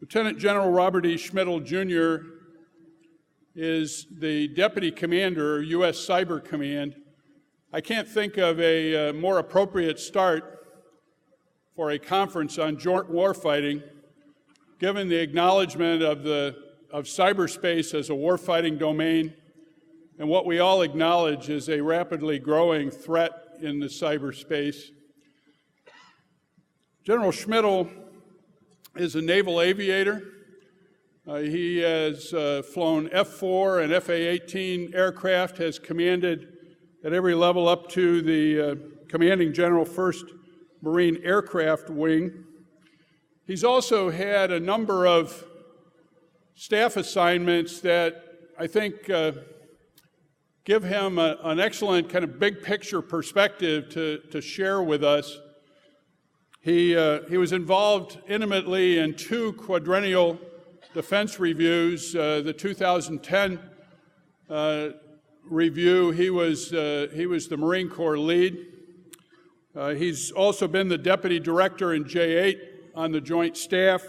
Lieutenant General Robert E. Schmidle, Jr. is the Deputy Commander, U.S. Cyber Command. I can't think of a more appropriate start for a conference on joint warfighting, given the acknowledgement of cyberspace as a warfighting domain and what we all acknowledge is a rapidly growing threat in the cyberspace. General Schmidle is a naval aviator. He has flown F-4 and FA-18 aircraft, has commanded at every level up to the Commanding General 1st Marine Aircraft Wing. He's also had a number of staff assignments that I think give him an excellent kind of big picture perspective to share with us. He was involved intimately in 2 quadrennial defense reviews. The 2010 review, he was the Marine Corps lead. He's also been the Deputy Director in J8 on the Joint Staff,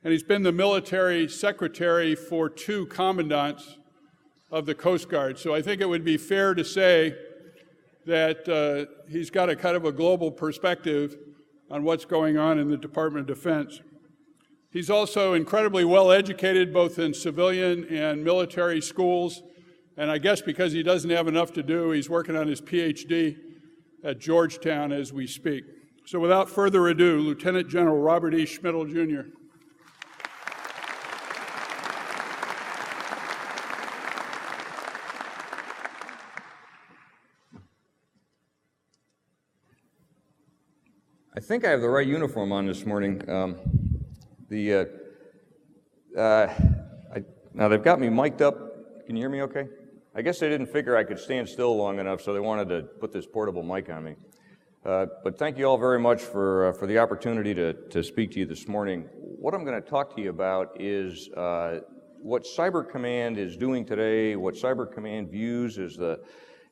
and he's been the Military Secretary for 2 commandants of the Coast Guard. So I think it would be fair to say that he's got a kind of a global perspective on what's going on in the Department of Defense. He's also incredibly well educated both in civilian and military schools, and I guess because he doesn't have enough to do, he's working on his PhD at Georgetown as we speak. So without further ado, Lieutenant General Robert E. Schmidle, Jr. I think I have the right uniform on this morning. Now they've got me mic'd up. Can you hear me okay? I guess they didn't figure I could stand still long enough, so they wanted to put this portable mic on me. But thank you all very much for the opportunity to speak to you this morning. What I'm going to talk to you about is what Cyber Command is doing today, what Cyber Command views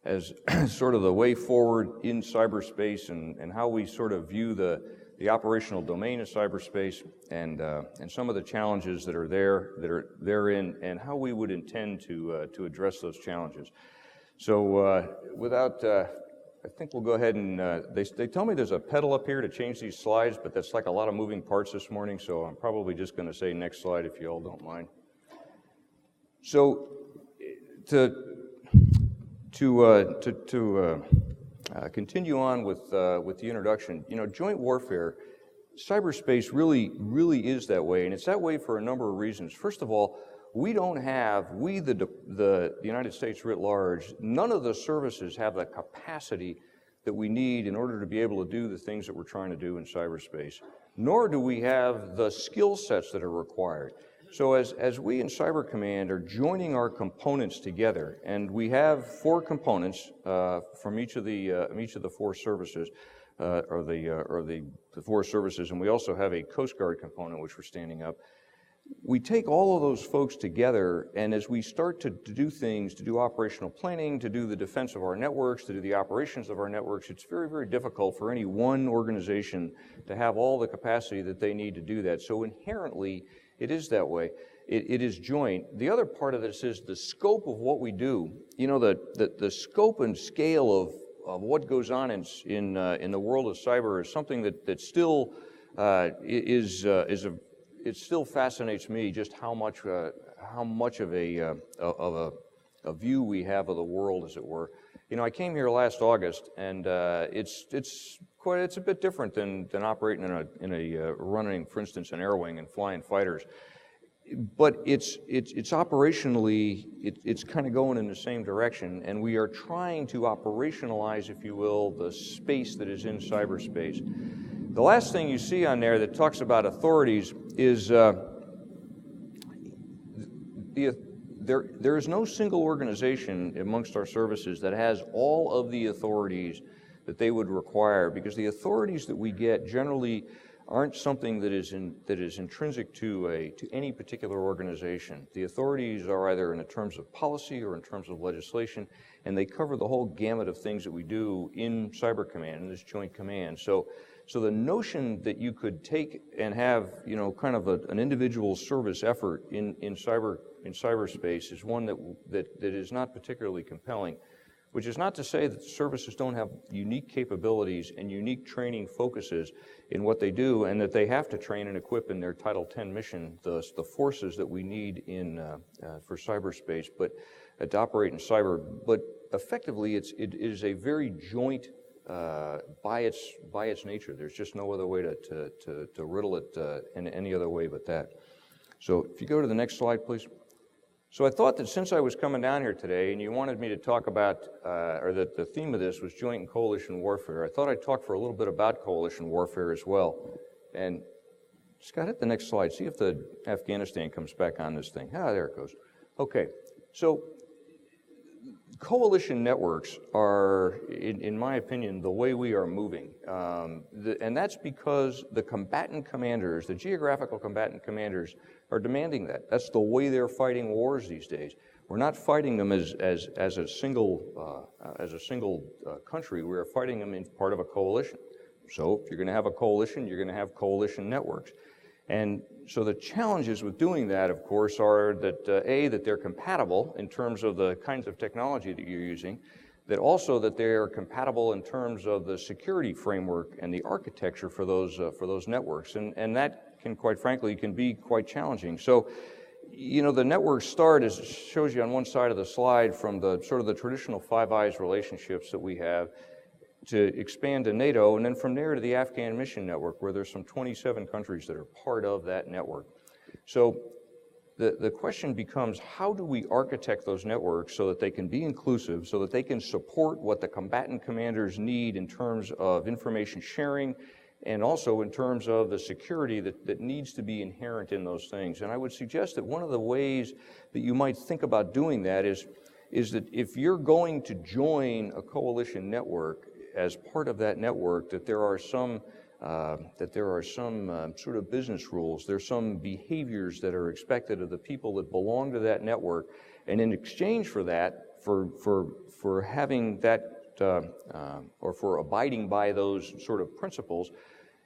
as sort of the way forward in cyberspace, and how we sort of view the operational domain of cyberspace, and some of the challenges that are therein, and how we would intend to address those challenges. So I think we'll go ahead and they tell me there's a pedal up here to change these slides, but that's like a lot of moving parts this morning, so I'm probably just going to say next slide if you all don't mind. So to continue on with the introduction, joint warfare, cyberspace really is that way, and it's that way for a number of reasons. First of all, the United States writ large, none of the services have the capacity that we need in order to be able to do the things that we're trying to do in cyberspace, nor do we have the skill sets that are required. So as we in Cyber Command are joining our components together, and we have 4 components from each of the 4 services, or the 4 services, and we also have a Coast Guard component which we're standing up. We take all of those folks together, and as we start to do things, to do operational planning, to do the defense of our networks, to do the operations of our networks, it's very, very difficult for any one organization to have all the capacity that they need to do that. So inherently, it is that way. It is joint. The other part of this is the scope of what we do. The scope and scale of what goes on in the world of cyber is something that still it still fascinates me, just how much of a view we have of the world, as it were. I came here last August, and it's a bit different than operating in a running, for instance, an air wing and flying fighters. But it's operationally, it's kind of going in the same direction, and we are trying to operationalize, if you will, the space that is in cyberspace. The last thing you see on there that talks about authorities is there is no single organization amongst our services that has all of the authorities that they would require, because the authorities that we get generally aren't something that is intrinsic to any particular organization. The authorities are either in terms of policy or in terms of legislation, and they cover the whole gamut of things that we do in Cyber Command, in this joint command. So So the notion that you could take and have, you know, kind of an individual service effort in cyberspace is one that is not particularly compelling, which is not to say that the services don't have unique capabilities and unique training focuses in what they do, and that they have to train and equip in their Title X mission the forces that we need for cyberspace, but to operate in cyber. But effectively, it is a very joint by its nature. There's just no other way to riddle it in any other way but that. So if you go to the next slide, please. So I thought that since I was coming down here today and you wanted me to talk about, or that the theme of this was joint and coalition warfare, I thought I'd talk for a little bit about coalition warfare as well. And Scott, hit the next slide. See if the Afghanistan comes back on this thing. Ah, there it goes. Okay, so coalition networks are, in my opinion, the way we are moving. And that's because the combatant commanders, the geographical combatant commanders, are demanding that. That's the way they're fighting wars these days. We're not fighting them as a single country. We're fighting them in part of a coalition. So if you're going to have a coalition, you're going to have coalition networks. And so the challenges with doing that, of course, are that, that they're compatible in terms of the kinds of technology that you're using, that also that they are compatible in terms of the security framework and the architecture for those networks. And that can, quite frankly, can be quite challenging. So, you know, the network start, as it shows you on one side of the slide, from the sort of the traditional Five Eyes relationships that we have, to expand to NATO, and then from there to the Afghan mission network, where there's some 27 countries that are part of that network. So the question becomes, how do we architect those networks so that they can be inclusive, so that they can support what the combatant commanders need in terms of information sharing, and also in terms of the security that needs to be inherent in those things. And I would suggest that one of the ways that you might think about doing that is that if you're going to join a coalition network, as part of that network, that there are some sort of business rules. There's some behaviors that are expected of the people that belong to that network, and in exchange for that, for having that or for abiding by those sort of principles,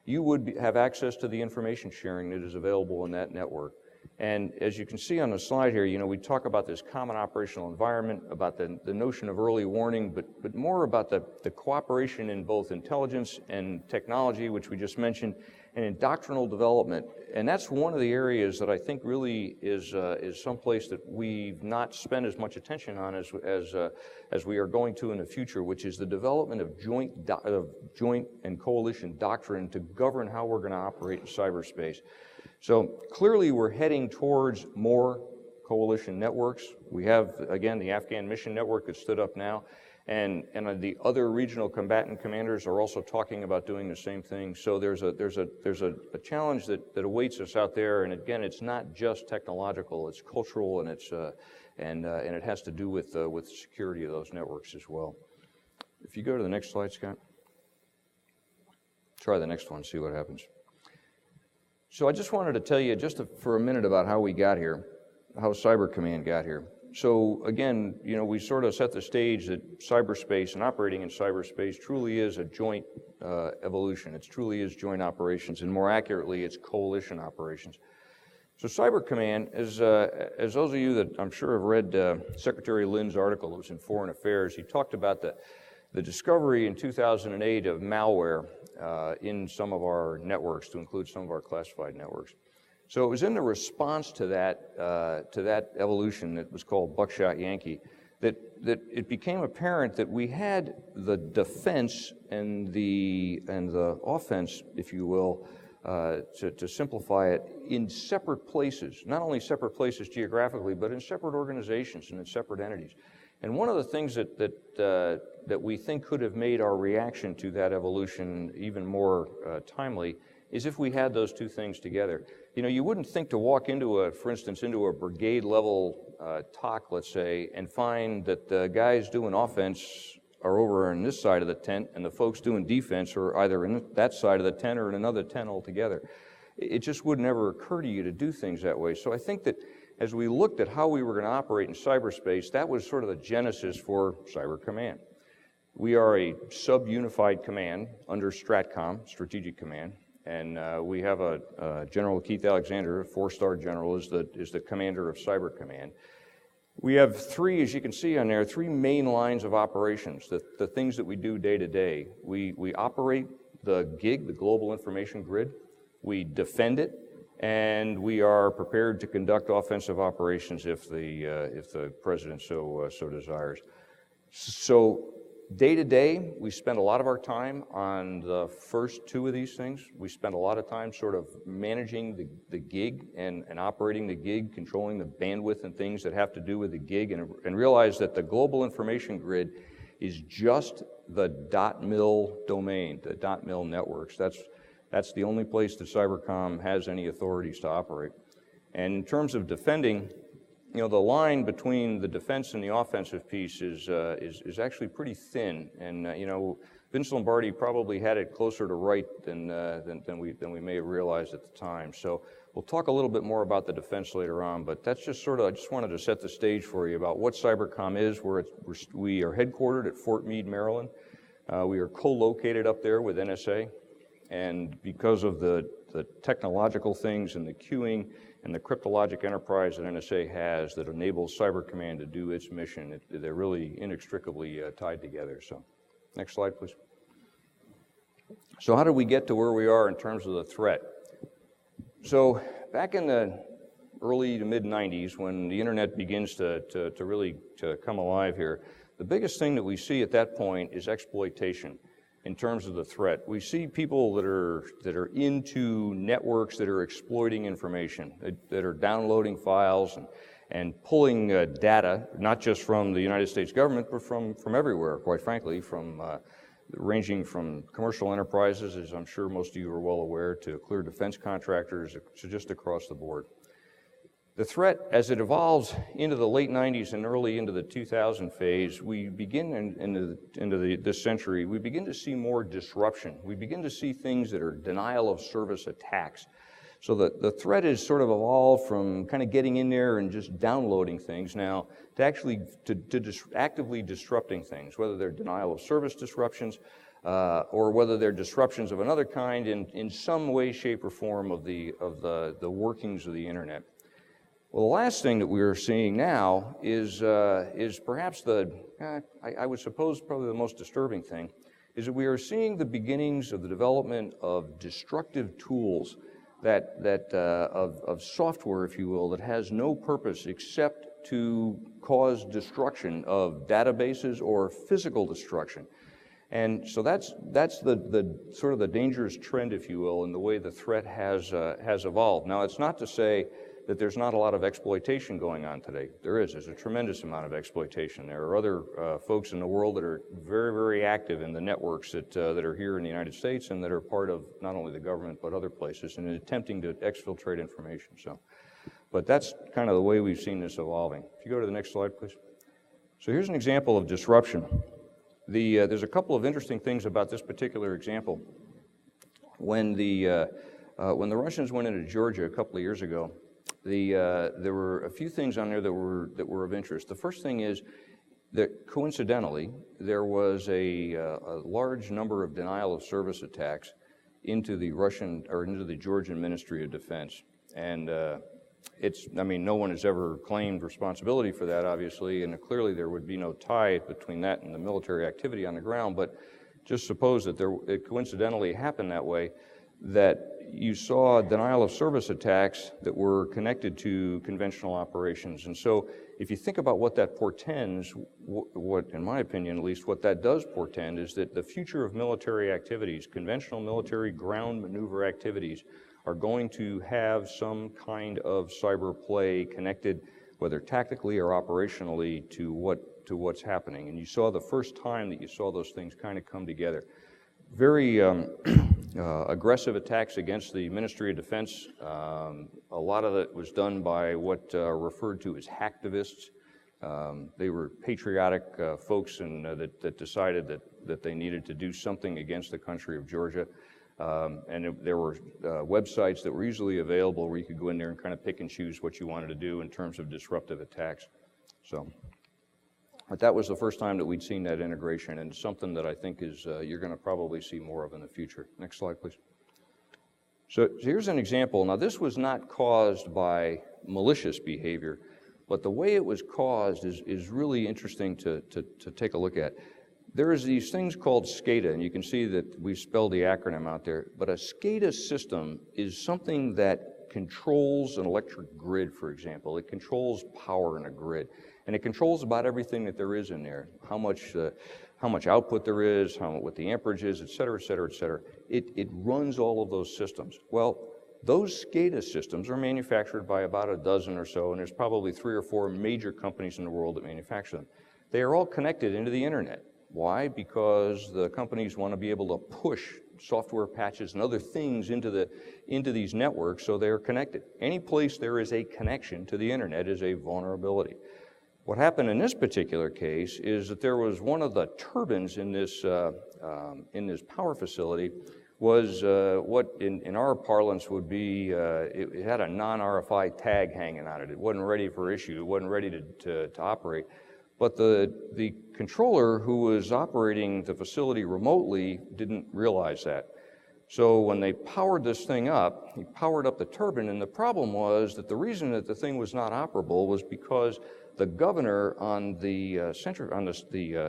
you would have access to the information sharing that is available in that network. And as you can see on the slide here, you know, we talk about this common operational environment, about the notion of early warning, but more about the cooperation in both intelligence and technology, which we just mentioned, and in doctrinal development. And that's one of the areas that I think really is someplace that we've not spent as much attention on as we are going to in the future, which is the development of joint and coalition doctrine to govern how we're going to operate in cyberspace. So clearly we're heading towards more coalition networks. We have, again, the Afghan mission network that stood up now, and the other regional combatant commanders are also talking about doing the same thing. So there's a challenge that awaits us out there, and again, it's not just technological, it's cultural, and it has to do with the security of those networks as well. If you go to the next slide, Scott. Try the next one, see what happens. So I just wanted to tell you for a minute about how we got here, how Cyber Command got here. So again, you know, we sort of set the stage that cyberspace and operating in cyberspace truly is a joint evolution. It truly is joint operations, and more accurately, it's coalition operations. So Cyber Command, as those of you that I'm sure have read Secretary Lynn's article that was in Foreign Affairs, he talked about the discovery in 2008 of malware in some of our networks, to include some of our classified networks. So it was in the response to that evolution that was called Buckshot Yankee that it became apparent that we had the defense and the offense, if you will, to simplify it, in separate places. Not only separate places geographically, but in separate organizations and in separate entities. And one of the things that we think could have made our reaction to that evolution even more timely is if we had those two things together. You know, you wouldn't think to walk into for instance, into a brigade level TOC, let's say, and find that the guys doing offense are over on this side of the tent and the folks doing defense are either in that side of the tent or in another tent altogether. It just would never occur to you to do things that way. So I think that as we looked at how we were going to operate in cyberspace, that was sort of the genesis for Cyber Command. We are a sub-unified command under STRATCOM, Strategic Command, and we have a General Keith Alexander, a 4-star general, is the commander of Cyber Command. We have three, as you can see on there, three main lines of operations, the things that we do day to day. We operate the GIG, the Global Information Grid. We defend it, and we are prepared to conduct offensive operations if the president so desires. So day to day, we spend a lot of our time on the first two of these things. We spend a lot of time sort of managing the gig and operating the gig, controlling the bandwidth and things that have to do with the gig, and realize that the global information grid is just the .mil domain, the .mil networks. That's the only place that Cybercom has any authorities to operate. And in terms of defending, you know, the line between the defense and the offensive piece is actually pretty thin. And you know, Vince Lombardi probably had it closer to right than we may have realized at the time. So we'll talk a little bit more about the defense later on. But that's just sort of, I just wanted to set the stage for you about what Cybercom is. We are headquartered at Fort Meade, Maryland. We are co-located up there with NSA. And because of the technological things and the queuing and the cryptologic enterprise that NSA has that enables Cyber Command to do its mission, they're really inextricably tied together. So, next slide, please. So how did we get to where we are in terms of the threat? So back in the early to mid-90s, when the internet begins to really come alive here, the biggest thing that we see at that point is exploitation. In terms of the threat, we see people that are into networks that are exploiting information, that are downloading files and pulling data, not just from the United States government, but from everywhere, quite frankly, ranging from commercial enterprises, as I'm sure most of you are well aware, to clear defense contractors, to just across the board. The threat, as it evolves into the late 90s and early into the 2000 phase, we begin into this century, we begin to see more disruption. We begin to see things that are denial of service attacks. So the threat is sort of evolved from kind of getting in there and just downloading things now to actually actively disrupting things, whether they're denial of service disruptions or whether they're disruptions of another kind in some way, shape, or form of the workings of the internet. Well, the last thing that we are seeing now is perhaps I would suppose probably the most disturbing thing, is that we are seeing the beginnings of the development of destructive tools of software, if you will, that has no purpose except to cause destruction of databases or physical destruction. And so that's the sort of the dangerous trend, if you will, in the way the threat has evolved. Now, it's not to say that there's not a lot of exploitation going on today. There's a tremendous amount of exploitation. There are other folks in the world that are very, very active in the networks that are here in the United States and that are part of not only the government but other places and attempting to exfiltrate information. So, but that's kind of the way we've seen this evolving. If you go to the next slide, please. So here's an example of disruption. There's a couple of interesting things about this particular example. When the Russians went into Georgia a couple of years ago, there were a few things on there that were of interest. The first thing is that coincidentally there was a large number of denial of service attacks into the Georgian Ministry of Defense, and no one has ever claimed responsibility for that, obviously, and clearly there would be no tie between that and the military activity on the ground. But just suppose that it coincidentally happened that way, that you saw denial of service attacks that were connected to conventional operations. And so if you think about what that portends, what, in my opinion at least, what that does portend is that the future of military activities, conventional military ground maneuver activities, are going to have some kind of cyber play connected, whether tactically or operationally, to what's happening. And you saw the first time that you saw those things kind of come together. Very aggressive attacks against the Ministry of Defense. A lot of it was done by what are referred to as hacktivists. They were patriotic folks that decided that they needed to do something against the country of Georgia. There were websites that were easily available where you could go in there and kind of pick and choose what you wanted to do in terms of disruptive attacks. So, But that was the first time that we'd seen that integration, and something that I think is you're going to probably see more of in the future. Next slide, please. So here's an example. Now, this was not caused by malicious behavior, but the way it was caused is really interesting to take a look at. There is these things called SCADA, and you can see that we spelled the acronym out there, but a SCADA system is something that controls an electric grid, for example. It controls power in a grid, and it controls about everything that there is in there, how much output there is, what the amperage is, et cetera, et cetera, et cetera. It runs all of those systems. Well, those SCADA systems are manufactured by about a dozen or so, and there's probably 3 or 4 major companies in the world that manufacture them. They are all connected into the internet. Why? Because the companies want to be able to push software patches and other things into these networks, so they're connected. Any place there is a connection to the internet is a vulnerability. What happened in this particular case is that there was one of the turbines in this power facility was what in our parlance would be, it had a non-RFI tag hanging on it. It wasn't ready for issue. It wasn't ready to operate. But the controller who was operating the facility remotely didn't realize that. So when they powered this thing up, he powered up the turbine, and the problem was that the reason that the thing was not operable was because the governor on the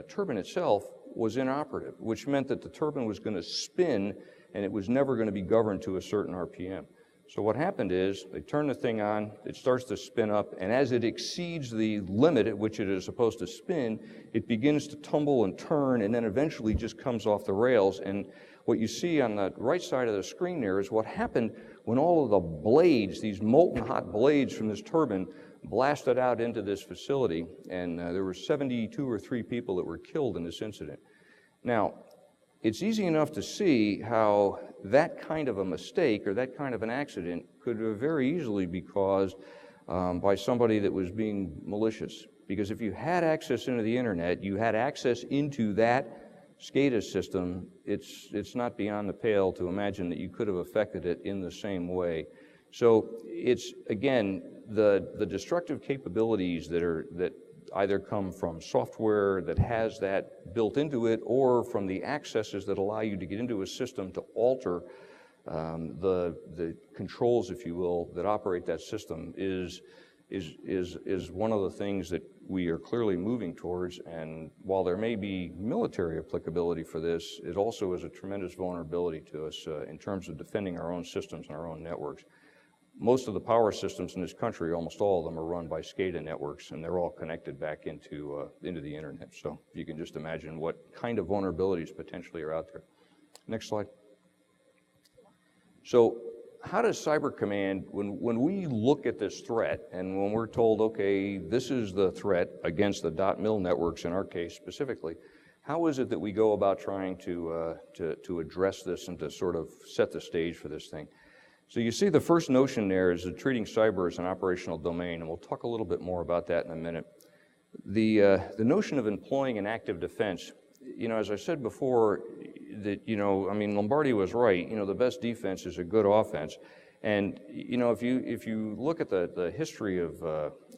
turbine itself was inoperative, which meant that the turbine was going to spin and it was never going to be governed to a certain RPM. So what happened is they turn the thing on, it starts to spin up, and as it exceeds the limit at which it is supposed to spin, it begins to tumble and turn, and then eventually just comes off the rails. And what you see on the right side of the screen there is what happened when all of the blades, these molten hot blades from this turbine, blasted out into this facility, and there were 72 or 3 people that were killed in this incident. Now, it's easy enough to see how that kind of a mistake or that kind of an accident could very easily be caused by somebody that was being malicious. Because if you had access into the internet, you had access into that SCADA system, it's not beyond the pale to imagine that you could have affected it in the same way. So it's, again, the destructive capabilities that either come from software that has that built into it or from the accesses that allow you to get into a system to alter the controls, if you will, that operate that system is one of the things that we are clearly moving towards. And while there may be military applicability for this, it also is a tremendous vulnerability to us in terms of defending our own systems and our own networks. Most of the power systems in this country, almost all of them, are run by SCADA networks, and they're all connected back into the internet. So you can just imagine what kind of vulnerabilities potentially are out there. Next slide. So how does Cyber Command, when we look at this threat, and when we're told, okay, this is the threat against the .mil networks in our case specifically, how is it that we go about trying to address this and to sort of set the stage for this thing? So you see the first notion there is treating cyber as an operational domain, and we'll talk a little bit more about that in a minute. The notion of employing an active defense, as I said before, that, Lombardi was right, the best defense is a good offense. And, if you look at the history of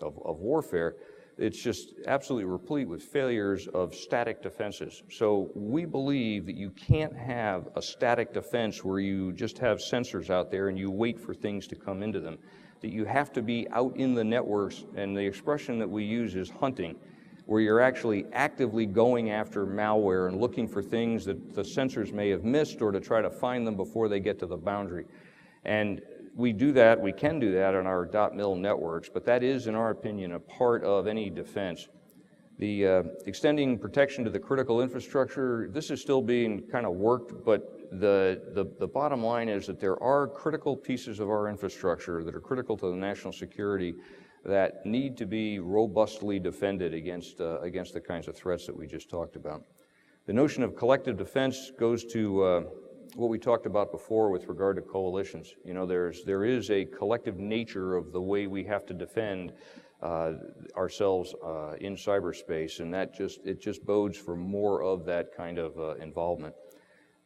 warfare, it's just absolutely replete with failures of static defenses. So we believe that you can't have a static defense where you just have sensors out there and you wait for things to come into them. That you have to be out in the networks, and the expression that we use is hunting, where you're actually actively going after malware and looking for things that the sensors may have missed, or to try to find them before they get to the boundary. And we do that, we can do that on our .mil networks, but that is, in our opinion, a part of any defense. The extending protection to the critical infrastructure, this is still being kind of worked, but the bottom line is that there are critical pieces of our infrastructure that are critical to the national security that need to be robustly defended against the kinds of threats that we just talked about. The notion of collective defense goes to what we talked about before with regard to coalitions. There is a collective nature of the way we have to defend ourselves in cyberspace, and it just bodes for more of that kind of involvement.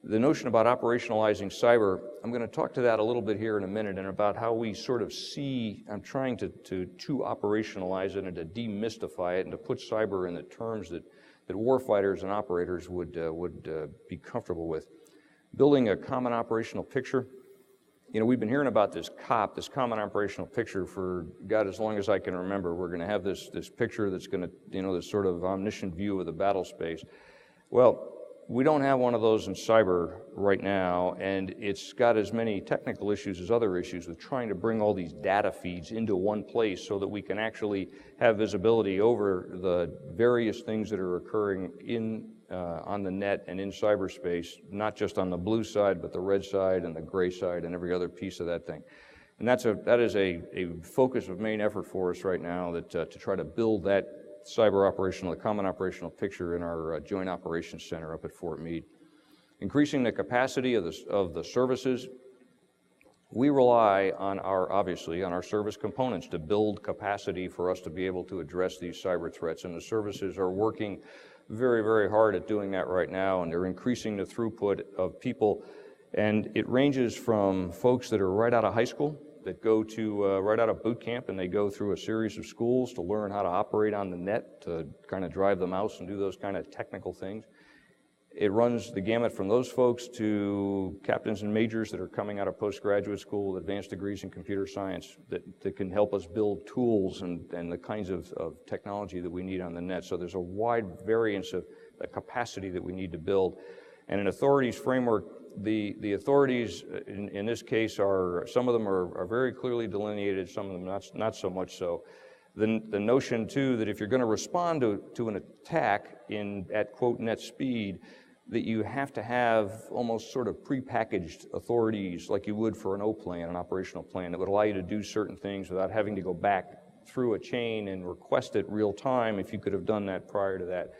The notion about operationalizing cyber, I'm going to talk to that a little bit here in a minute, and about how we sort of see, I'm trying to operationalize it and to demystify it and to put cyber in the terms that warfighters and operators would be comfortable with. Building a common operational picture. You know, we've been hearing about this COP, this common operational picture, for God, as long as I can remember. We're going to have this picture that's going to, you know, this sort of omniscient view of the battle space. Well, we don't have one of those in cyber right now, and it's got as many technical issues as other issues with trying to bring all these data feeds into one place so that we can actually have visibility over the various things that are occurring on the net and in cyberspace, not just on the blue side, but the red side and the gray side and every other piece of that thing. And that is a focus of main effort for us right now, that to try to build that cyber operational, the common operational picture in our Joint Operations Center up at Fort Meade. Increasing the capacity of the services. We rely on obviously on our service components to build capacity for us to be able to address these cyber threats, and the services are working very, very hard at doing that right now, and they're increasing the throughput of people. And it ranges from folks that are right out of high school, that go to right out of boot camp, and they go through a series of schools to learn how to operate on the net, to kind of drive the mouse and do those kind of technical things. It runs the gamut from those folks to captains and majors that are coming out of postgraduate school with advanced degrees in computer science that can help us build tools and the kinds of technology that we need on the net. So there's a wide variance of the capacity that we need to build. And an authorities framework, the authorities in this case are, some of them are very clearly delineated, some of them not so much so. The notion too that if you're going to respond to an attack at quote net speed, that you have to have almost sort of prepackaged authorities like you would for an O plan, an operational plan, that would allow you to do certain things without having to go back through a chain and request it real time, if you could have done that prior to that,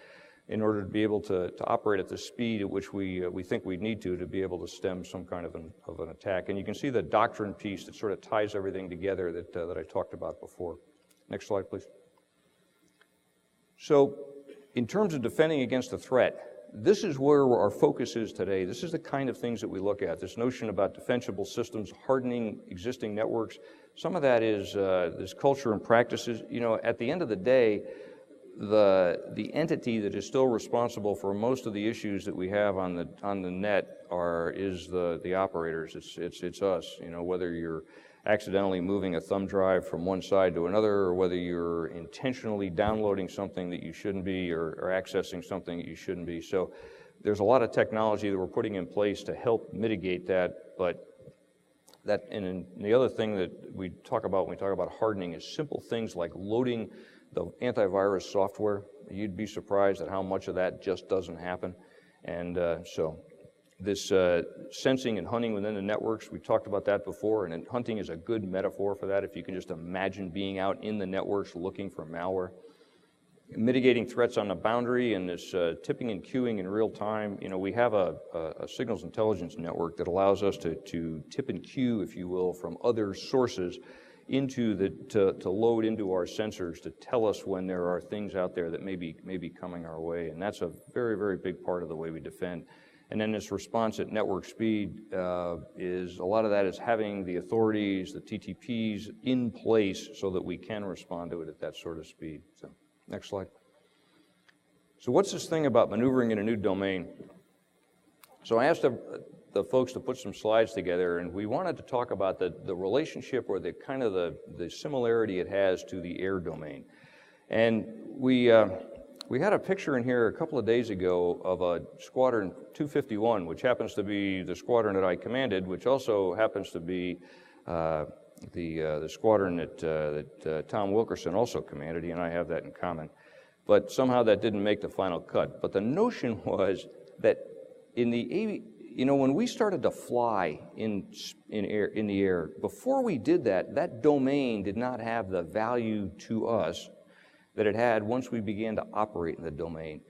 in order to be able to operate at the speed at which we think we need to be able to stem some kind of an attack. And you can see the doctrine piece that sort of ties everything together that I talked about before. Next slide, please. So in terms of defending against a threat, this is where our focus is today. This is the kind of things that we look at, this notion about defensible systems, hardening existing networks. Some of that is this culture and practices. You know, at the end of the day, the entity that is still responsible for most of the issues that we have on the net is the operators. It's us. You know, whether you're accidentally moving a thumb drive from one side to another, or whether you're intentionally downloading something that you shouldn't be, or accessing something that you shouldn't be. So there's a lot of technology that we're putting in place to help mitigate that. But and the other thing that we talk about when we talk about hardening is simple things like loading the antivirus software. You'd be surprised at how much of that just doesn't happen. And so this sensing and hunting within the networks, we talked about that before, and hunting is a good metaphor for that. If you can just imagine being out in the networks looking for malware. Mitigating threats on the boundary, and this tipping and queuing in real time. You know, we have a signals intelligence network that allows us to tip and queue, if you will, from other sources to load into our sensors to tell us when there are things out there that may be coming our way. And that's a very, very big part of the way we defend. And then this response at network speed is, a lot of that is having the authorities, the TTPs in place so that we can respond to it at that sort of speed. So, next slide. So what's this thing about maneuvering in a new domain? So I asked the folks to put some slides together, and we wanted to talk about the relationship, or the kind of the similarity it has to the air domain. And we had a picture in here a couple of days ago of a Squadron 251, which happens to be the squadron that I commanded, which also happens to be the squadron that Tom Wilkerson also commanded. He and I have that in common. But somehow that didn't make the final cut. But the notion was that when we started to fly in the air, before we did that domain did not have the value to us that it had once we began to operate in the domain.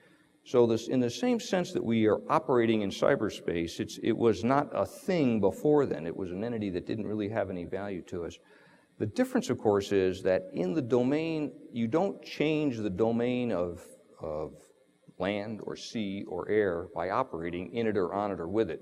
So this, in the same sense that we are operating in cyberspace, it was not a thing before then. It was an entity that didn't really have any value to us. The difference, of course, is that in the domain, you don't change the domain of land or sea or air, by operating in it or on it or with it.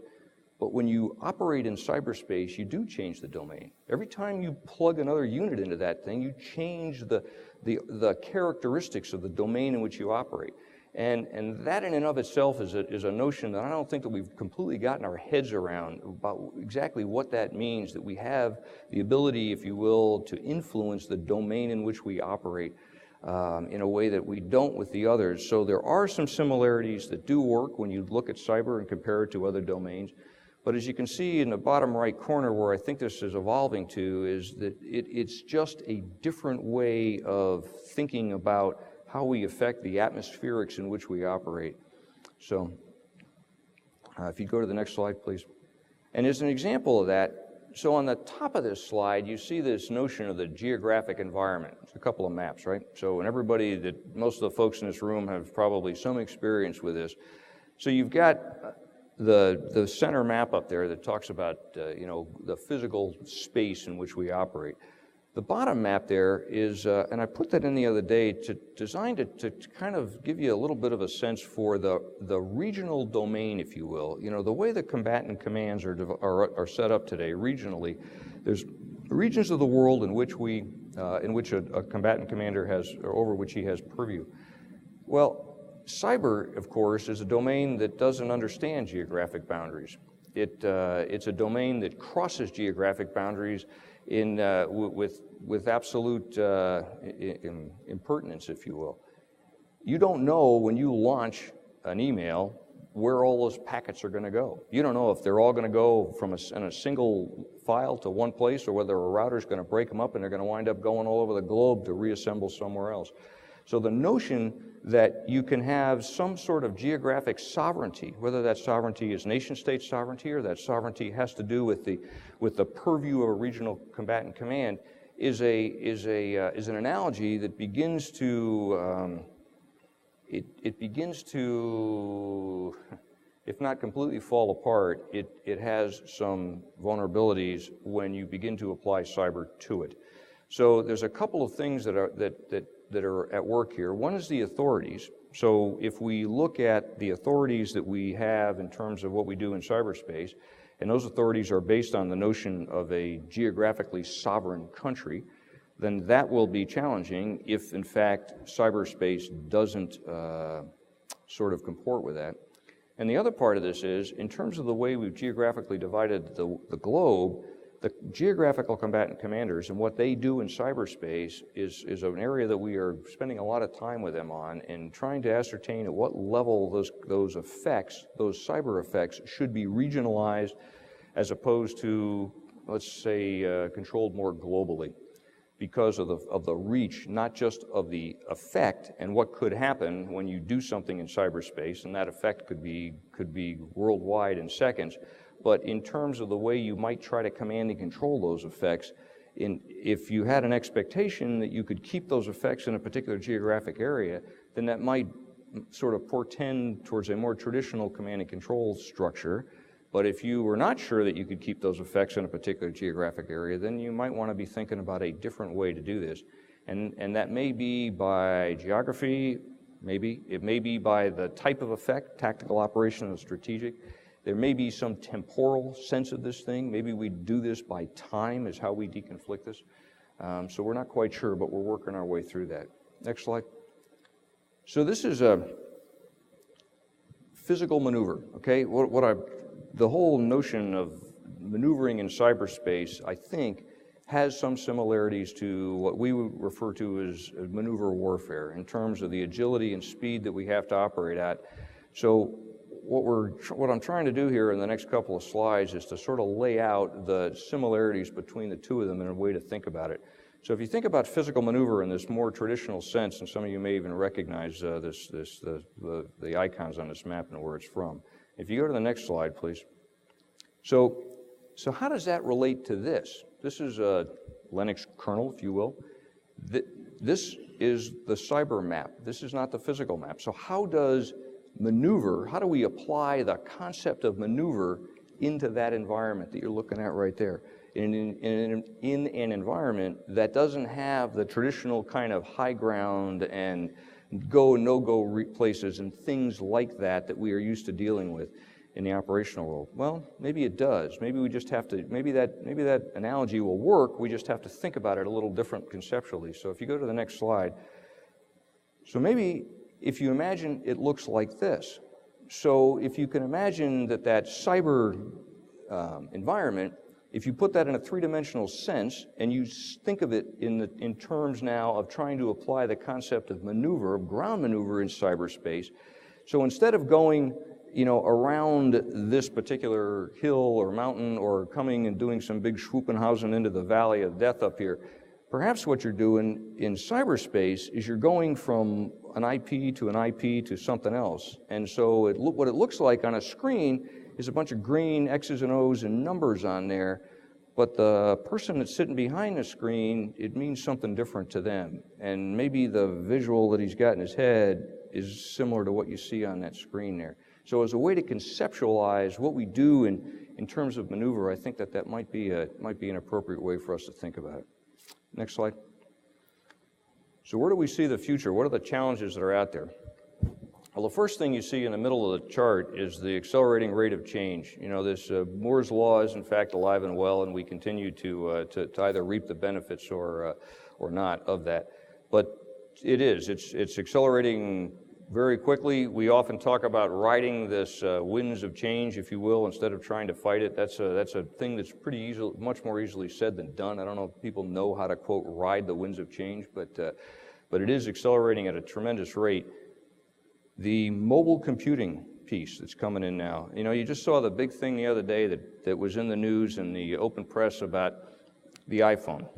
But when you operate in cyberspace, you do change the domain. Every time you plug another unit into that thing, you change the characteristics of the domain in which you operate. And that in and of itself is a notion that I don't think that we've completely gotten our heads around about exactly what that means, that we have the ability, if you will, to influence the domain in which we operate in a way that we don't with the others. So there are some similarities that do work when you look at cyber and compare it to other domains. But as you can see in the bottom right corner, where I think this is evolving to, is that it's just a different way of thinking about how we affect the atmospherics in which we operate. So if you go to the next slide, please. And as an example of that, so on the top of this slide, you see this notion of the geographic environment. It's a couple of maps, right? So, and everybody, most of the folks in this room have probably some experience with this. So you've got the center map up there that talks about the physical space in which we operate. The bottom map there is, and I put that in the other day, designed to kind of give you a little bit of a sense for the regional domain, if you will. You know, the way the combatant commands are set up today regionally. There's regions of the world in which a combatant commander has, or over which he has purview. Well, cyber, of course, is a domain that doesn't understand geographic boundaries. It's a domain that crosses geographic boundaries with absolute impertinence, if you will. You don't know when you launch an email where all those packets are going to go. You don't know if they're all going to go in a single file to one place, or whether a router is going to break them up and they're going to wind up going all over the globe to reassemble somewhere else. So the notion that you can have some sort of geographic sovereignty, whether that sovereignty is nation-state sovereignty or that sovereignty has to do with the purview of a regional combatant command, is an analogy that begins to if not completely fall apart, it has some vulnerabilities when you begin to apply cyber to it. So there's a couple of things that are at work here. One is the authorities. So if we look at the authorities that we have in terms of what we do in cyberspace, and those authorities are based on the notion of a geographically sovereign country, then that will be challenging if, in fact, cyberspace doesn't sort of comport with that. And the other part of this is, in terms of the way we've geographically divided the globe, the geographical combatant commanders and what they do in cyberspace is an area that we are spending a lot of time with them on, and trying to ascertain at what level those effects, those cyber effects, should be regionalized as opposed to, let's say, controlled more globally, because of the reach, not just of the effect and what could happen when you do something in cyberspace, and that effect could be worldwide in seconds. But in terms of the way you might try to command and control those effects, if you had an expectation that you could keep those effects in a particular geographic area, then that might sort of portend towards a more traditional command and control structure. But if you were not sure that you could keep those effects in a particular geographic area, then you might want to be thinking about a different way to do this. And that may be by geography, maybe. It may be by the type of effect, tactical, operational, and strategic. There may be some temporal sense of this thing. Maybe we do this by time is how we deconflict this. So we're not quite sure, but we're working our way through that. Next slide. So this is a physical maneuver, okay? The whole notion of maneuvering in cyberspace, I think, has some similarities to what we would refer to as maneuver warfare in terms of the agility and speed that we have to operate at. So what I'm trying to do here in the next couple of slides is to sort of lay out the similarities between the two of them in a way to think about it. So if you think about physical maneuver in this more traditional sense, and some of you may even recognize the icons on this map and where it's from. If you go to the next slide, please. So how does that relate to this? This is a Linux kernel, if you will. This is the cyber map. This is not the physical map. So how do we apply the concept of maneuver into that environment that you're looking at right there? In an environment that doesn't have the traditional kind of high ground and go and no-go places and things like that we are used to dealing with in the operational world. Well, maybe it does. Maybe we just have to, maybe that analogy will work, we just have to think about it a little different conceptually. So if you go to the next slide. So maybe if you imagine it looks like this. So if you can imagine that cyber environment, if you put that in a three-dimensional sense and you think of it in terms now of trying to apply the concept of maneuver, of ground maneuver in cyberspace, so instead of going around this particular hill or mountain or coming and doing some big Schwuppenhausen into the valley of death up here, perhaps what you're doing in cyberspace is you're going from an IP to something else. And so what it looks like on a screen is a bunch of green X's and O's and numbers on there, but the person that's sitting behind the screen, it means something different to them. And maybe the visual that he's got in his head is similar to what you see on that screen there. So as a way to conceptualize what we do in terms of maneuver, I think that might be an appropriate way for us to think about it. Next slide. So where do we see the future? What are the challenges that are out there? Well, the first thing you see in the middle of the chart is the accelerating rate of change. This Moore's Law is in fact alive and well, and we continue to either reap the benefits or not of that. But it's accelerating very quickly. We often talk about riding this winds of change, if you will, instead of trying to fight it. That's a thing that's much more easily said than done. I don't know if people know how to, quote, ride the winds of change, but it is accelerating at a tremendous rate. The mobile computing piece that's coming in now. You just saw the big thing the other day that was in the news and the open press about the iPhone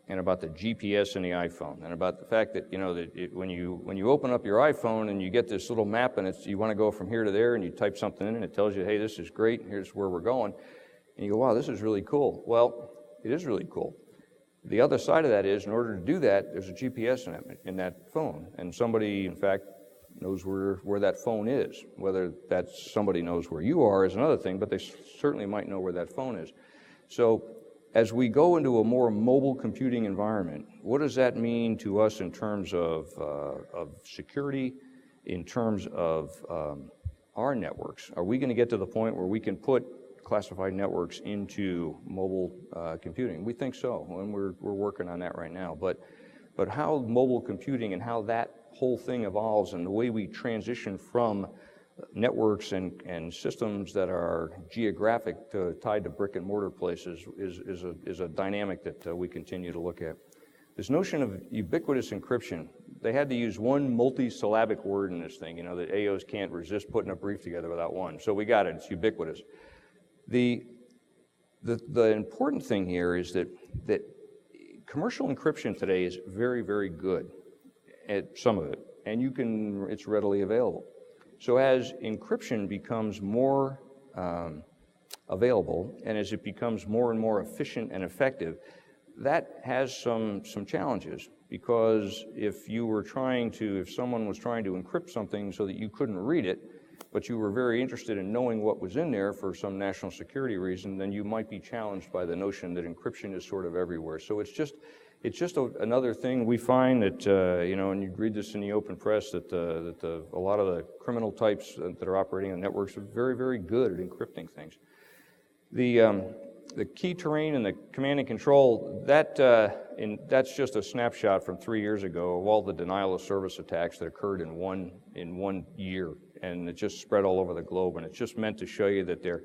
and about the GPS in the iPhone and about the fact that, when you open up your iPhone and you get this little map and you want to go from here to there and you type something in and it tells you, hey, this is great, here's where we're going. And you go, wow, this is really cool. Well, it is really cool. The other side of that is, in order to do that, there's a GPS in that phone. And somebody, in fact, knows where that phone is. Whether that somebody knows where you are is another thing, but they certainly might know where that phone is. So as we go into a more mobile computing environment, what does that mean to us in terms of security, in terms of our networks? Are we going to get to the point where we can put classified networks into mobile computing? We think so, and we're working on that right now. But how mobile computing and how that whole thing evolves and the way we transition from networks and systems that are geographic tied to brick and mortar places is a dynamic that we continue to look at. This notion of ubiquitous encryption, they had to use one multi-syllabic word in this thing, that AOs can't resist putting a brief together without one. So we got it, it's ubiquitous. The important thing here is that commercial encryption today is very, very good at some of it, and it's readily available. So as encryption becomes more available, and as it becomes more and more efficient and effective, that has some challenges, because if someone was trying to encrypt something so that you couldn't read it, but you were very interested in knowing what was in there for some national security reason, then you might be challenged by the notion that encryption is sort of everywhere. So it's just another thing we find that, and you read this in the open press, that a lot of the criminal types that are operating on networks are very, very good at encrypting things. The key terrain and the command and control, that's just a snapshot from 3 years ago of all the denial of service attacks that occurred in one year, and it just spread all over the globe. And it's just meant to show you that there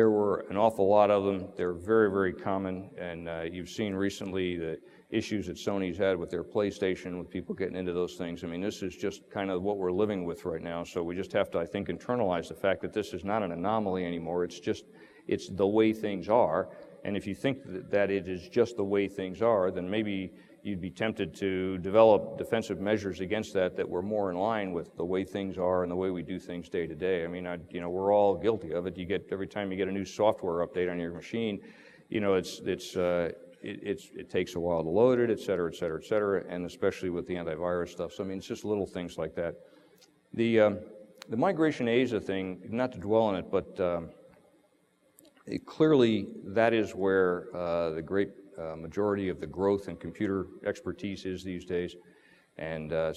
were an awful lot of them. They're very, very common, and you've seen recently the issues that Sony's had with their PlayStation, with people getting into those things. I mean, this is just kind of what we're living with right now. So we just have to, I think, internalize the fact that this is not an anomaly anymore. It's the way things are. And if you think that it is just the way things are, then maybe you'd be tempted to develop defensive measures against that were more in line with the way things are and the way we do things day to day. I mean, we're all guilty of it. Every time you get a new software update on your machine, it takes a while to load it, et cetera, et cetera, et cetera, and especially with the antivirus stuff. So I mean, it's just little things like that. The migration ASA thing, not to dwell on it, but clearly that is where the great majority of the growth in computer expertise is these days. And there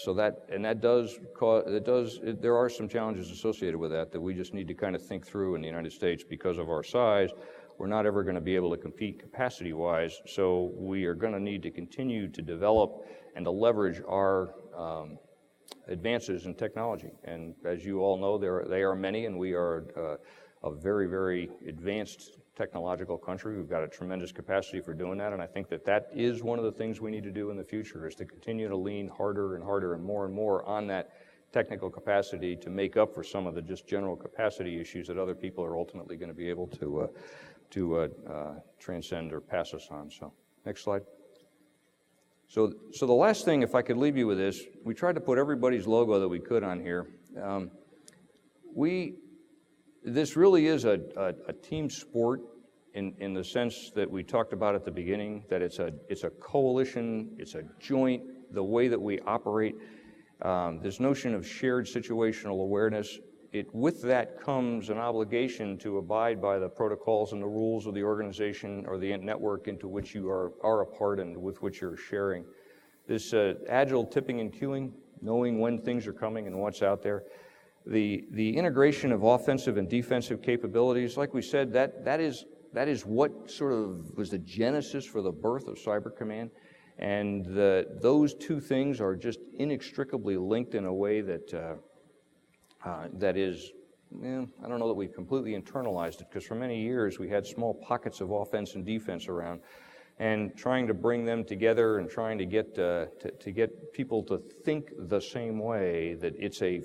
are some challenges associated with that we just need to kind of think through in the United States. Because of our size, we're not ever going to be able to compete capacity-wise, so we are going to need to continue to develop and to leverage our advances in technology. And as you all know, they are many, and we are a very, very advanced technological country. We've got a tremendous capacity for doing that, and I think that is one of the things we need to do in the future, is to continue to lean harder and harder and more on that technical capacity to make up for some of the just general capacity issues that other people are ultimately going to be able to transcend or pass us on. So, next slide. So the last thing, if I could leave you with this, we tried to put everybody's logo that we could on here. This really is a team sport in the sense that we talked about at the beginning, that it's a coalition, it's a joint, the way that we operate, this notion of shared situational awareness. With that comes an obligation to abide by the protocols and the rules of the organization or the network into which you are a part and with which you're sharing. This agile tipping and queuing, knowing when things are coming and what's out there. The integration of offensive and defensive capabilities, like we said, that is what sort of was the genesis for the birth of Cyber Command. And those two things are just inextricably linked in a way that is, I don't know that we've completely internalized it, because for many years we had small pockets of offense and defense around, and trying to bring them together and trying to get people to think the same way, that it's a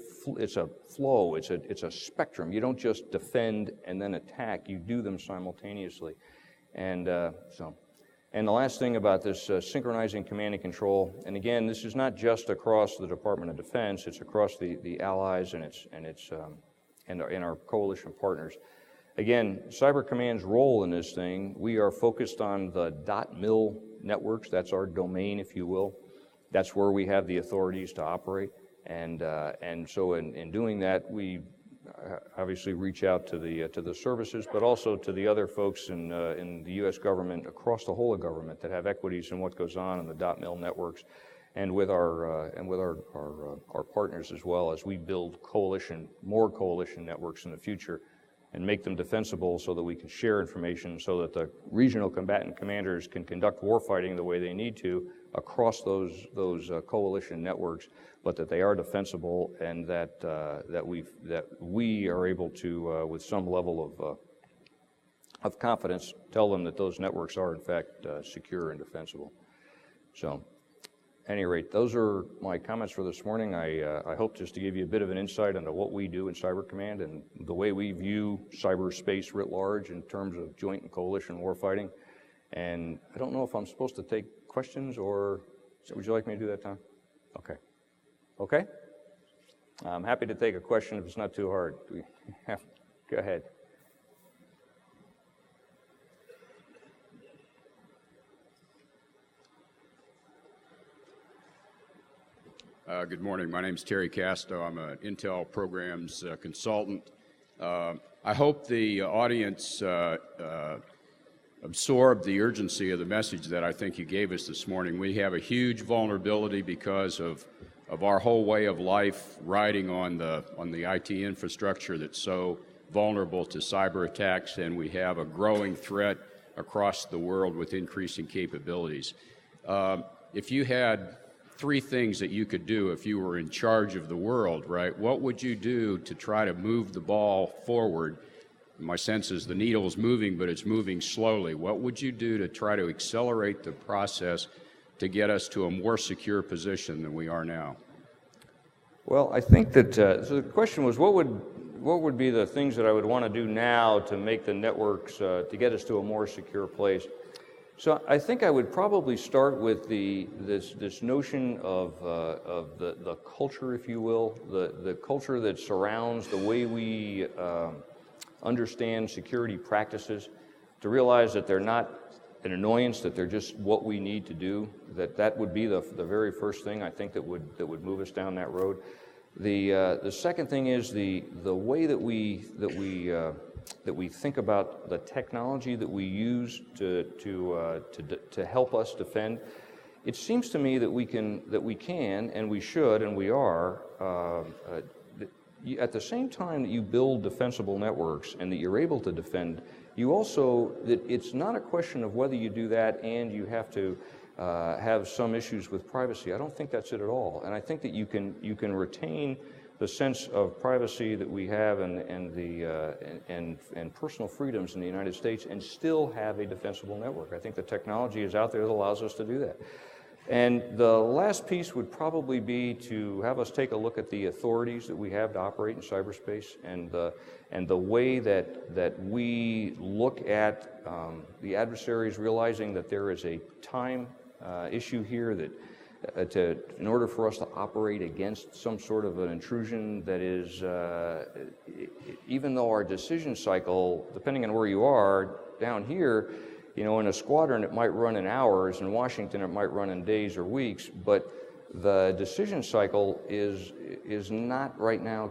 flow, it's a spectrum. You don't just defend and then attack, you do them simultaneously. And and the last thing about this synchronizing command and control, and again, this is not just across the Department of Defense, it's across the allies and our coalition partners. Again, Cyber Command's role in this thing, we are focused on the .mil networks. That's our domain, if you will. That's where we have the authorities to operate. And so in doing that, we obviously reach out to the services, but also to the other folks in the U.S. government, across the whole of government, that have equities in what goes on in the .mil networks, and with our partners as well, as we build more coalition networks in the future, and make them defensible so that we can share information, so that the regional combatant commanders can conduct warfighting the way they need to across those coalition networks, but that they are defensible, and that we are able to, with some level of confidence, tell them that those networks are in fact secure and defensible. So, at any rate, those are my comments for this morning. I hope just to give you a bit of an insight into what we do in Cyber Command and the way we view cyberspace writ large in terms of joint and coalition warfighting. And I don't know if I'm supposed to take questions, or would you like me to do that, Tom? Okay. Okay? I'm happy to take a question if it's not too hard. Go ahead. Good morning. My name is Terry Casto. I'm an Intel Programs consultant. I hope the audience absorbed the urgency of the message that I think you gave us this morning. We have a huge vulnerability because of our whole way of life riding on the IT infrastructure that's so vulnerable to cyber attacks, and we have a growing threat across the world with increasing capabilities. If you had 3 things that you could do if you were in charge of the world, right? What would you do to try to move the ball forward? My sense is the needle is moving, but it's moving slowly. What would you do to try to accelerate the process to get us to a more secure position than we are now? Well, I think that, so the question was, what would be the things that I would want to do now to make the networks, to get us to a more secure place? So I think I would probably start with this notion of the culture, if you will, the culture that surrounds the way we understand security practices, to realize that they're not an annoyance, that they're just what we need to do. That would be the very first thing I think that would move us down that road. The second thing is the way that we think about the technology that we use to help us defend. it seems to me that we can and we should and we are at the same time that you build defensible networks and that you're able to defend, you also, that it's not a question of whether you do that and you have to have some issues with privacy. I don't think that's it at all. And I think that you can retain the sense of privacy that we have and personal freedoms in the United States and still have a defensible network. I think the technology is out there that allows us to do that. And the last piece would probably be to have us take a look at the authorities that we have to operate in cyberspace and the way that we look at the adversaries, realizing that there is a time issue here that in order for us to operate against some sort of an intrusion that is, even though our decision cycle, depending on where you are, down here, you know, in a squadron it might run in hours, in Washington it might run in days or weeks, but the decision cycle is not right now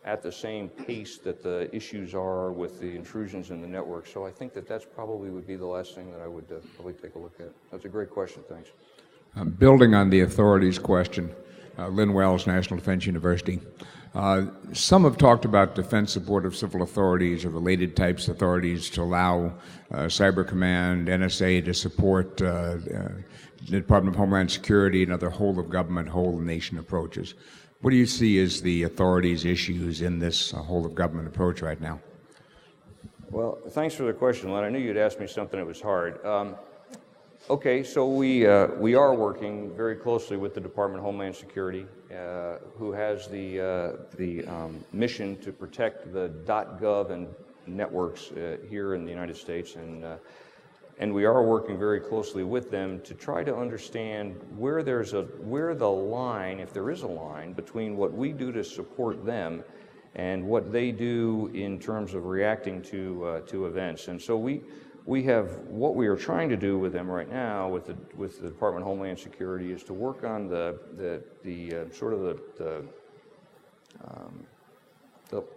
at the same pace that the issues are with the intrusions in the network. So I think that that's probably would be the last thing that I would probably take a look at. That's a great question, thanks. Building on the authorities question, Lynn Wells, National Defense University. Some have talked about defense support of civil authorities or related types of authorities to allow Cyber Command, NSA to support the Department of Homeland Security and other whole-of-government, whole-of-nation approaches. What do you see as the authorities' issues in this whole-of-government approach right now? Well, thanks for the question, Len. I knew you'd ask me something that was hard. Okay, so we are working very closely with the Department of Homeland Security, who has the mission to protect the .gov and networks here in the United States, and we are working very closely with them to try to understand where the line, if there is a line, between what we do to support them and what they do in terms of reacting to events. And so we have, what we are trying to do with them right now, with the Department of Homeland Security, is to work on the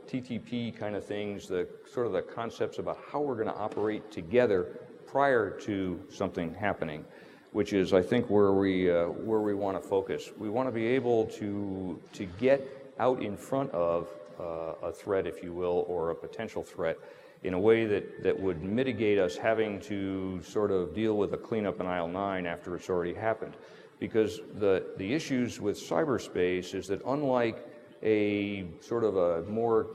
TTP kind of things, the sort of the concepts about how we're going to operate together prior to something happening, which is, I think, where we want to focus. We want to be able to get out in front of a threat, if you will, or a potential threat, in a way that would mitigate us having to sort of deal with a cleanup in aisle 9 after it's already happened. Because the issues with cyberspace is that, unlike a sort of a more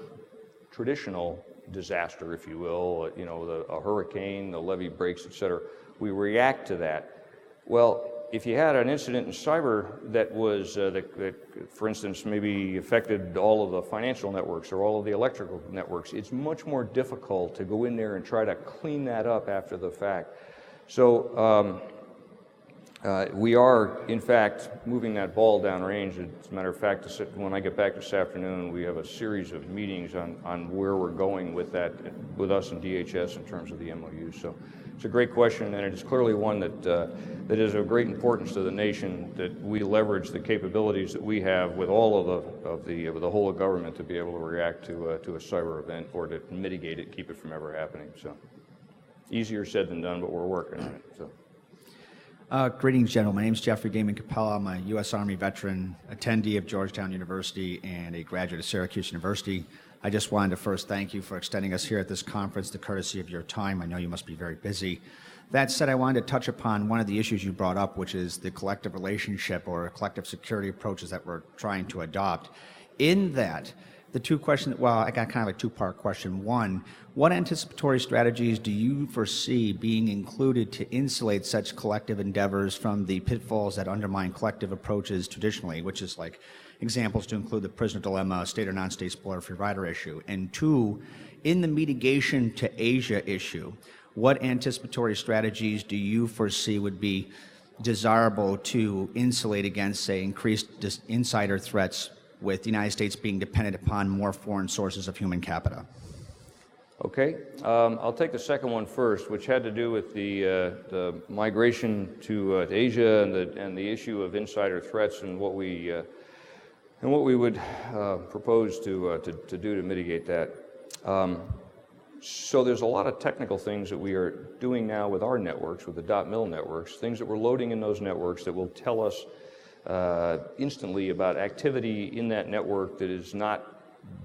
traditional disaster, if you will, you know, a hurricane, the levee breaks, et cetera, we react to that. Well, if you had an incident in cyber that was, that, for instance, maybe affected all of the financial networks or all of the electrical networks, it's much more difficult to go in there and try to clean that up after the fact. So we are, in fact, moving that ball downrange. As a matter of fact, when I get back this afternoon, we have a series of meetings on where we're going with that, with us and DHS in terms of the MOU. So it's a great question, and it is clearly one that is of great importance to the nation, that we leverage the capabilities that we have with all of the whole of government to be able to react to a cyber event or to mitigate it, keep it from ever happening. So easier said than done, but we're working on it. So. Greetings, General. My name is Jeffrey Damon Capella. I'm a U.S. Army veteran, attendee of Georgetown University, and a graduate of Syracuse University. I just wanted to first thank you for extending us here at this conference, the courtesy of your time. I know you must be very busy. That said, I wanted to touch upon one of the issues you brought up, which is the collective relationship or collective security approaches that we're trying to adopt. In that, the two questions, well, I got kind of a two-part question. One, what anticipatory strategies do you foresee being included to insulate such collective endeavors from the pitfalls that undermine collective approaches traditionally, which is like examples to include the prisoner dilemma, state or non-state spoiler-free rider issue? And two, in the mitigation to Asia issue, what anticipatory strategies do you foresee would be desirable to insulate against, say, increased insider threats, with the United States being dependent upon more foreign sources of human capita? Okay, I'll take the second one first, which had to do with the migration to Asia and the issue of insider threats and what we would propose to do to mitigate that. So there's a lot of technical things that we are doing now with our networks, with the .mil networks, things that we're loading in those networks that will tell us instantly about activity in that network that is not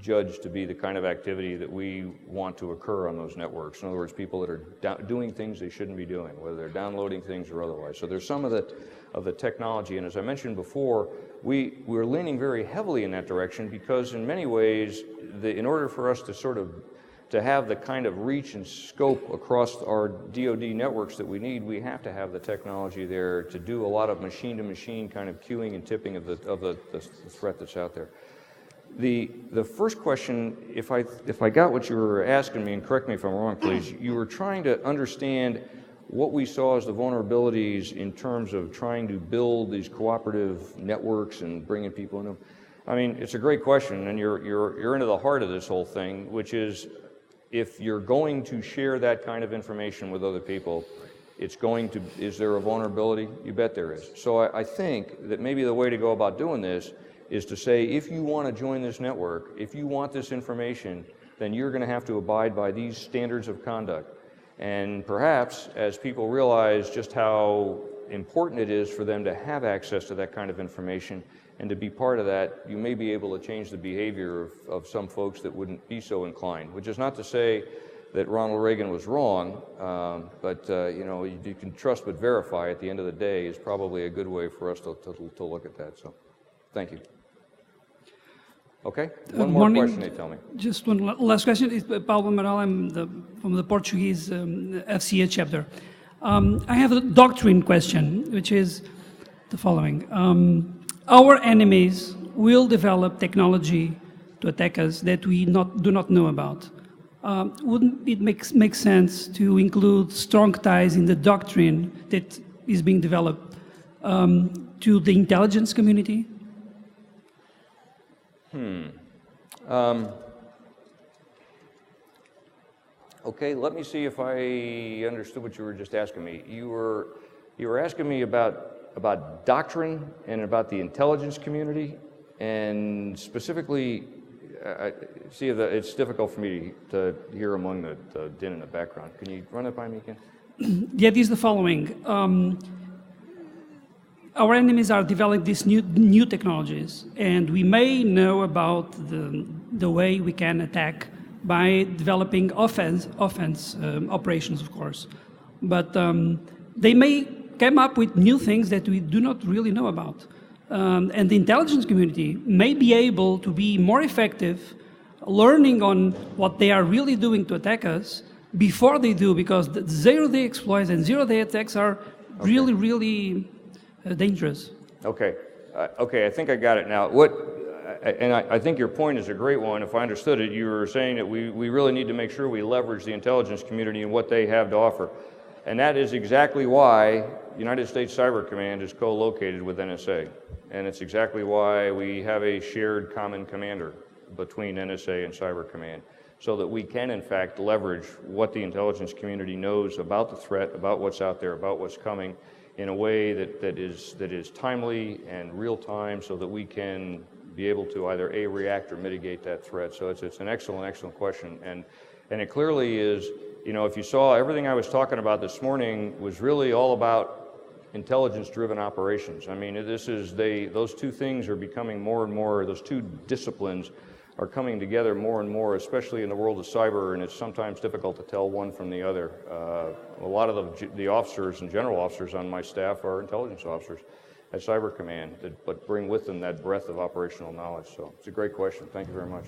judged to be the kind of activity that we want to occur on those networks. In other words, people that are doing things they shouldn't be doing, whether they're downloading things or otherwise. So there's some of the technology, and as I mentioned before, we're leaning very heavily in that direction because in many ways, in order for us to have the kind of reach and scope across our DoD networks that we need, we have to have the technology there to do a lot of machine-to-machine kind of queuing and tipping of the threat that's out there. The first question, if I got what you were asking me, and correct me if I'm wrong, please, you were trying to understand what we saw as the vulnerabilities in terms of trying to build these cooperative networks and bringing people in them. I mean, it's a great question, and you're into the heart of this whole thing, which is if you're going to share that kind of information with other people, is there a vulnerability? You bet there is. So I think that maybe the way to go about doing this is to say, if you want to join this network, if you want this information, then you're going to have to abide by these standards of conduct. And perhaps as people realize just how important it is for them to have access to that kind of information and to be part of that, you may be able to change the behavior of some folks that wouldn't be so inclined, which is not to say that Ronald Reagan was wrong, but you can trust but verify at the end of the day is probably a good way for us to look at that. So thank you. Okay, one more question they tell me. Just one last question. It's Paulo Amaral, I'm from the Portuguese FCA chapter. I have a doctrine question, which is the following. Our enemies will develop technology to attack us that we do not know about. Wouldn't it make sense to include strong ties in the doctrine that is being developed to the intelligence community? Okay, let me see if I understood what you were just asking me. You were asking me about doctrine and about the intelligence community, and specifically, it's difficult for me to hear among the din in the background. Can you run that by me again? The idea is the following. Our enemies are developing these new technologies, and we may know about the way we can attack by developing offense operations, of course. But they may come up with new things that we do not really know about. And the intelligence community may be able to be more effective learning on what they are really doing to attack us before they do, because the zero-day exploits and zero-day attacks are really dangerous. Okay, I think I got it now. I think your point is a great one. If I understood it, you were saying that we really need to make sure we leverage the intelligence community and what they have to offer. And that is exactly why United States Cyber Command is co-located with NSA. And it's exactly why we have a shared common commander between NSA and Cyber Command, so that we can, in fact, leverage what the intelligence community knows about the threat, about what's out there, about what's coming, in a way that is timely and real time, so that we can be able to either react or mitigate that threat. So it's an excellent question, and it clearly is. If you saw, everything I was talking about this morning was really all about intelligence-driven operations. I mean, those two things are becoming more and more. Those two disciplines are coming together more and more, especially in the world of cyber, and it's sometimes difficult to tell one from the other. A lot of the officers and general officers on my staff are intelligence officers at Cyber Command, but bring with them that breadth of operational knowledge. So it's a great question. Thank you very much.